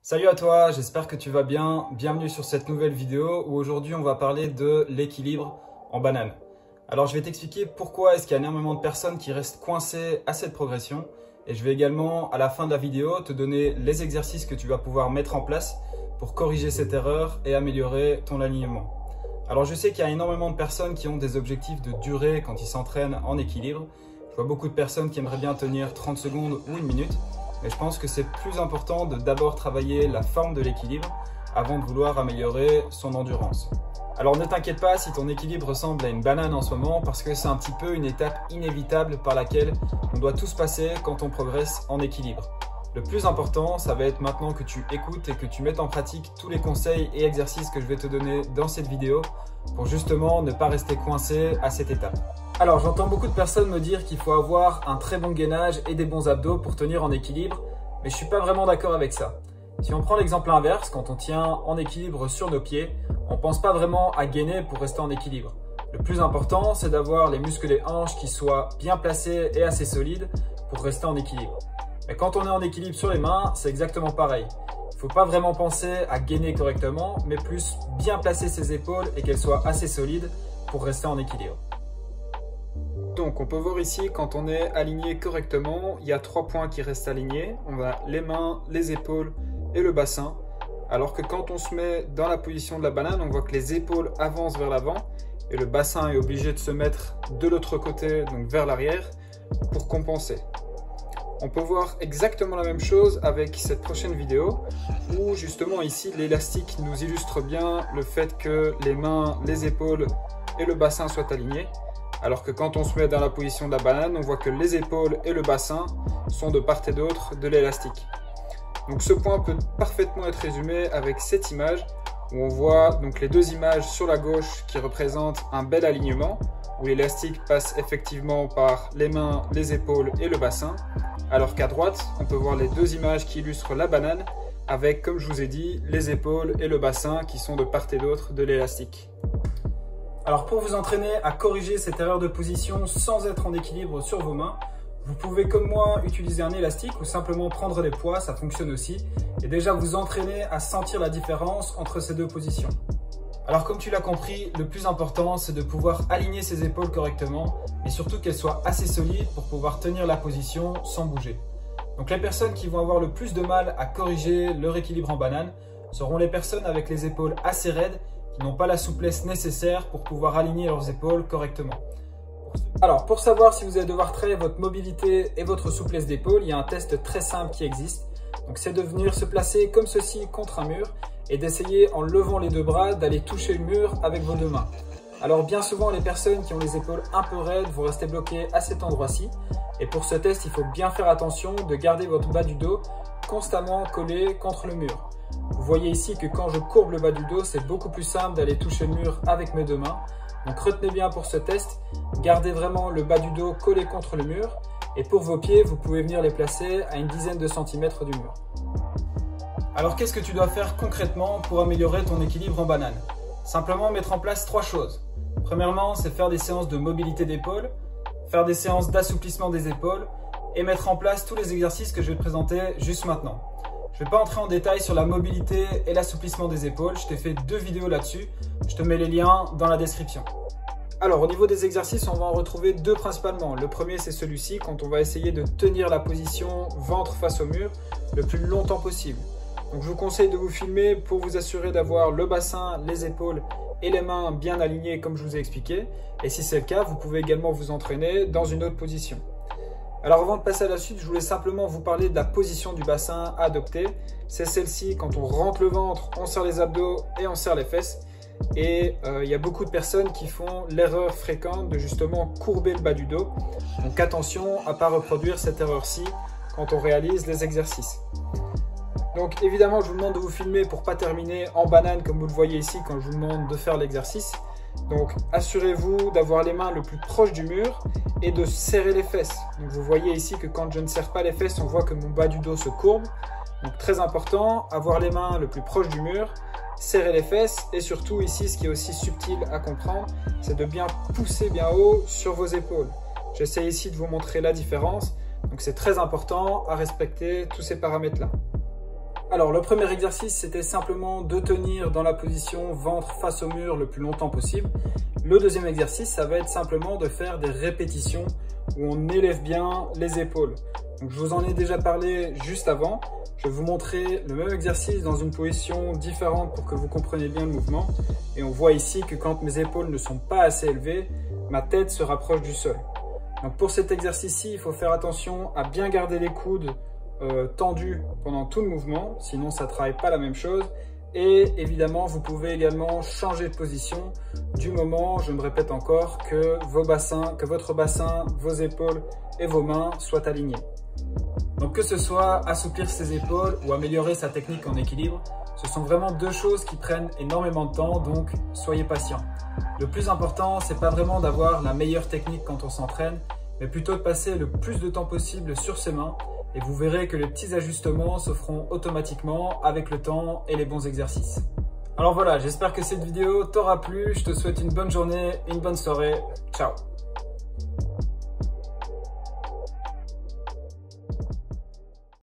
Salut à toi, j'espère que tu vas bien. Bienvenue sur cette nouvelle vidéo où aujourd'hui on va parler de l'équilibre en banane. Alors je vais t'expliquer pourquoi est-ce qu'il y a énormément de personnes qui restent coincées à cette progression et je vais également à la fin de la vidéo te donner les exercices que tu vas pouvoir mettre en place pour corriger cette erreur et améliorer ton alignement. Alors je sais qu'il y a énormément de personnes qui ont des objectifs de durée quand ils s'entraînent en équilibre. Je vois beaucoup de personnes qui aimeraient bien tenir 30 secondes ou une minute. Mais je pense que c'est plus important de d'abord travailler la forme de l'équilibre avant de vouloir améliorer son endurance. Alors ne t'inquiète pas si ton équilibre ressemble à une banane en ce moment parce que c'est un petit peu une étape inévitable par laquelle on doit tous passer quand on progresse en équilibre. Le plus important, ça va être maintenant que tu écoutes et que tu mettes en pratique tous les conseils et exercices que je vais te donner dans cette vidéo pour justement ne pas rester coincé à cette étape. Alors j'entends beaucoup de personnes me dire qu'il faut avoir un très bon gainage et des bons abdos pour tenir en équilibre, mais je suis pas vraiment d'accord avec ça. Si on prend l'exemple inverse, quand on tient en équilibre sur nos pieds, on pense pas vraiment à gainer pour rester en équilibre. Le plus important, c'est d'avoir les muscles des hanches qui soient bien placés et assez solides pour rester en équilibre. Mais quand on est en équilibre sur les mains, c'est exactement pareil. Il faut pas vraiment penser à gainer correctement, mais plus bien placer ses épaules et qu'elles soient assez solides pour rester en équilibre. Donc on peut voir ici, quand on est aligné correctement, il y a 3 points qui restent alignés. On a les mains, les épaules et le bassin. Alors que quand on se met dans la position de la banane, on voit que les épaules avancent vers l'avant et le bassin est obligé de se mettre de l'autre côté, donc vers l'arrière, pour compenser. On peut voir exactement la même chose avec cette prochaine vidéo où justement ici l'élastique nous illustre bien le fait que les mains, les épaules et le bassin soient alignés. Alors que quand on se met dans la position de la banane, on voit que les épaules et le bassin sont de part et d'autre de l'élastique. Donc ce point peut parfaitement être résumé avec cette image où on voit donc les deux images sur la gauche qui représentent un bel alignement où l'élastique passe effectivement par les mains, les épaules et le bassin. Alors qu'à droite, on peut voir les deux images qui illustrent la banane avec, comme je vous ai dit, les épaules et le bassin qui sont de part et d'autre de l'élastique. Alors pour vous entraîner à corriger cette erreur de position sans être en équilibre sur vos mains, vous pouvez comme moi utiliser un élastique ou simplement prendre des poids, ça fonctionne aussi, et déjà vous entraîner à sentir la différence entre ces deux positions. Alors comme tu l'as compris, le plus important c'est de pouvoir aligner ses épaules correctement et surtout qu'elles soient assez solides pour pouvoir tenir la position sans bouger. Donc les personnes qui vont avoir le plus de mal à corriger leur équilibre en banane seront les personnes avec les épaules assez raides qui n'ont pas la souplesse nécessaire pour pouvoir aligner leurs épaules correctement. Alors pour savoir si vous allez devoir travailler votre mobilité et votre souplesse d'épaule, il y a un test très simple qui existe. Donc c'est de venir se placer comme ceci contre un mur et d'essayer en levant les deux bras d'aller toucher le mur avec vos deux mains. Alors bien souvent les personnes qui ont les épaules un peu raides vont rester bloquées à cet endroit-ci. Et pour ce test, il faut bien faire attention de garder votre bas du dos constamment collé contre le mur. Vous voyez ici que quand je courbe le bas du dos, c'est beaucoup plus simple d'aller toucher le mur avec mes deux mains. Donc retenez bien pour ce test, gardez vraiment le bas du dos collé contre le mur. Et pour vos pieds, vous pouvez venir les placer à une dizaine de centimètres du mur. Alors qu'est-ce que tu dois faire concrètement pour améliorer ton équilibre en banane? Simplement mettre en place 3 choses. Premièrement, c'est faire des séances de mobilité d'épaule, faire des séances d'assouplissement des épaules et mettre en place tous les exercices que je vais te présenter juste maintenant. Je ne vais pas entrer en détail sur la mobilité et l'assouplissement des épaules, je t'ai fait 2 vidéos là-dessus, je te mets les liens dans la description. Alors au niveau des exercices, on va en retrouver 2 principalement. Le premier c'est celui-ci, quand on va essayer de tenir la position ventre face au mur le plus longtemps possible. Donc je vous conseille de vous filmer pour vous assurer d'avoir le bassin, les épaules et les mains bien alignés comme je vous ai expliqué. Et si c'est le cas, vous pouvez également vous entraîner dans une autre position. Alors avant de passer à la suite, je voulais simplement vous parler de la position du bassin à adopter. C'est celle-ci, quand on rentre le ventre, on serre les abdos et on serre les fesses. Et il y a beaucoup de personnes qui font l'erreur fréquente de justement courber le bas du dos. Donc attention à ne pas reproduire cette erreur-ci quand on réalise les exercices. Donc évidemment, je vous demande de vous filmer pour ne pas terminer en banane comme vous le voyez ici quand je vous demande de faire l'exercice. Donc assurez-vous d'avoir les mains le plus proches du mur et de serrer les fesses. Donc vous voyez ici que quand je ne serre pas les fesses, on voit que mon bas du dos se courbe. Donc très important, avoir les mains le plus proches du mur, serrer les fesses et surtout ici, ce qui est aussi subtil à comprendre, c'est de bien pousser bien haut sur vos épaules. J'essaie ici de vous montrer la différence. Donc c'est très important à respecter tous ces paramètres-là. Alors le premier exercice, c'était simplement de tenir dans la position ventre face au mur le plus longtemps possible. Le deuxième exercice, ça va être simplement de faire des répétitions où on élève bien les épaules. Donc, je vous en ai déjà parlé juste avant. Je vais vous montrer le même exercice dans une position différente pour que vous compreniez bien le mouvement. Et on voit ici que quand mes épaules ne sont pas assez élevées, ma tête se rapproche du sol. Donc pour cet exercice-ci, il faut faire attention à bien garder les coudes tendus pendant tout le mouvement, sinon ça ne travaille pas la même chose. Et évidemment, vous pouvez également changer de position du moment, je me répète encore, que votre bassin, vos épaules et vos mains soient alignés. Donc que ce soit assouplir ses épaules ou améliorer sa technique en équilibre, ce sont vraiment deux choses qui prennent énormément de temps, donc soyez patient. Le plus important, c'est pas vraiment d'avoir la meilleure technique quand on s'entraîne, mais plutôt de passer le plus de temps possible sur ses mains et vous verrez que les petits ajustements se feront automatiquement avec le temps et les bons exercices. Alors voilà, j'espère que cette vidéo t'aura plu, je te souhaite une bonne journée, une bonne soirée, ciao!